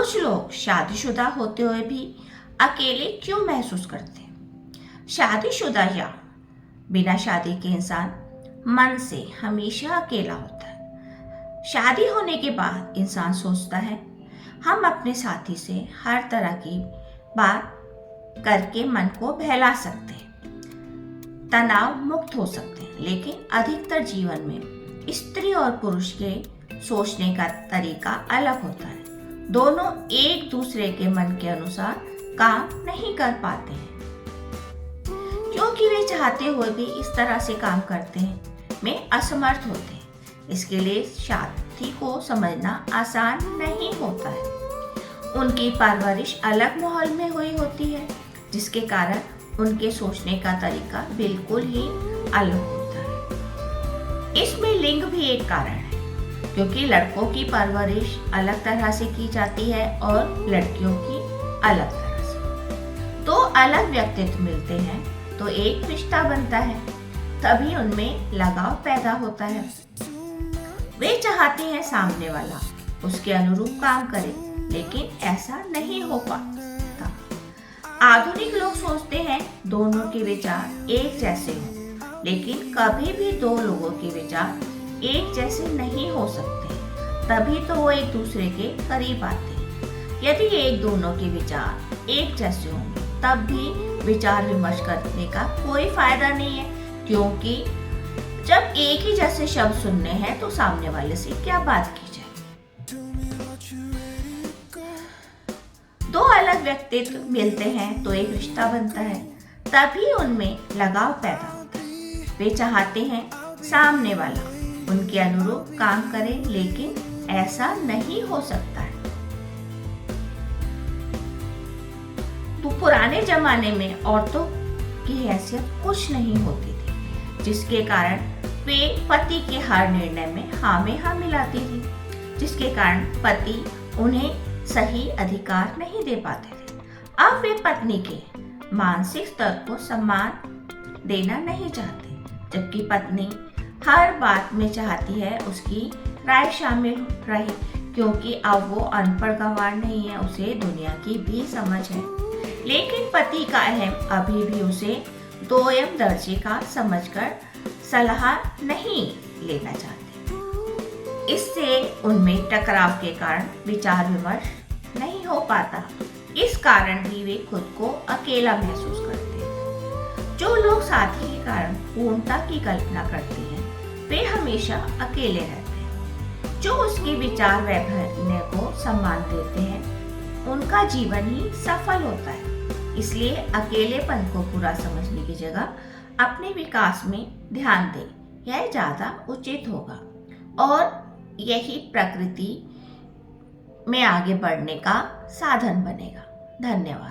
कुछ लोग शादीशुदा होते हुए भी अकेले क्यों महसूस करते हैं? शादीशुदा या बिना शादी के इंसान मन से हमेशा अकेला होता है। शादी होने के बाद इंसान सोचता है हम अपने साथी से हर तरह की बात करके मन को बहला सकते हैं, तनाव मुक्त हो सकते हैं। लेकिन अधिकतर जीवन में स्त्री और पुरुष के सोचने का तरीका अलग होता है। दोनों एक दूसरे के मन के अनुसार काम नहीं कर पाते हैं, क्योंकि वे चाहते हुए भी इस तरह से काम करते हैं में असमर्थ होते हैं। इसके लिए साथी को समझना आसान नहीं होता है। उनकी परवरिश अलग माहौल में हुई होती है, जिसके कारण उनके सोचने का तरीका बिल्कुल ही अलग होता है। इसमें लिंग भी एक कारण है, क्योंकि लड़कों की परवरिश अलग तरह से की जाती है और लड़कियों की अलग तरह से। दो अलग व्यक्तित्व मिलते हैं तो एक रिश्ता बनता है, तभी उनमें लगाव पैदा होता है। वे चाहते हैं सामने वाला उसके अनुरूप काम करे, लेकिन ऐसा नहीं हो पाता। आधुनिक लोग सोचते हैं दोनों के विचार एक जैसे हों, लेकिन कभी भी दो लोगों के विचार एक जैसे नहीं हो सकते, तभी तो वो एक दूसरे के करीब आते हैं। यदि एक दोनों के विचार एक जैसे होंगे तब भी विचार विमर्श करने का कोई फायदा नहीं है, क्योंकि जब एक ही जैसे शब्द सुनने हैं तो सामने वाले से क्या बात की जाए। दो अलग व्यक्तित्व मिलते हैं तो एक रिश्ता बनता है, तभी उनमें लगाव पैदा होता है। वे चाहते हैं सामने वाला उनके अनुरूप काम करे, लेकिन ऐसा नहीं हो सकता है। तो पुराने जमाने में औरतों की हैसियत कुछ नहीं होती थी, जिसके कारण वे पति के हर निर्णय में हाँ में हाँ मिलाती थी, जिसके कारण पति उन्हें सही अधिकार नहीं दे पाते थे। अब वे पत्नी के मानसिक स्तर को सम्मान देना नहीं चाहते, जबकि पत्नी हर बात में चाहती है उसकी राय शामिल रहे, क्योंकि अब वो अनपढ़ गंवार नहीं है, उसे दुनिया की भी समझ है। लेकिन पति का अहम अभी भी उसे दोयम दर्जे का समझकर सलाह नहीं लेना चाहते। इससे उनमें टकराव के कारण विचार विमर्श नहीं हो पाता। इस कारण भी वे खुद को अकेला महसूस करते हैं। जो लोग साथी के कारण पूर्णता की कल्पना करते हैं वे हमेशा अकेले रहते हैं। जो उसके विचार वैभव को सम्मान देते हैं उनका जीवन ही सफल होता है। इसलिए अकेलेपन को बुरा समझने की जगह अपने विकास में ध्यान दें, यह ज्यादा उचित होगा और यही प्रकृति में आगे बढ़ने का साधन बनेगा। धन्यवाद।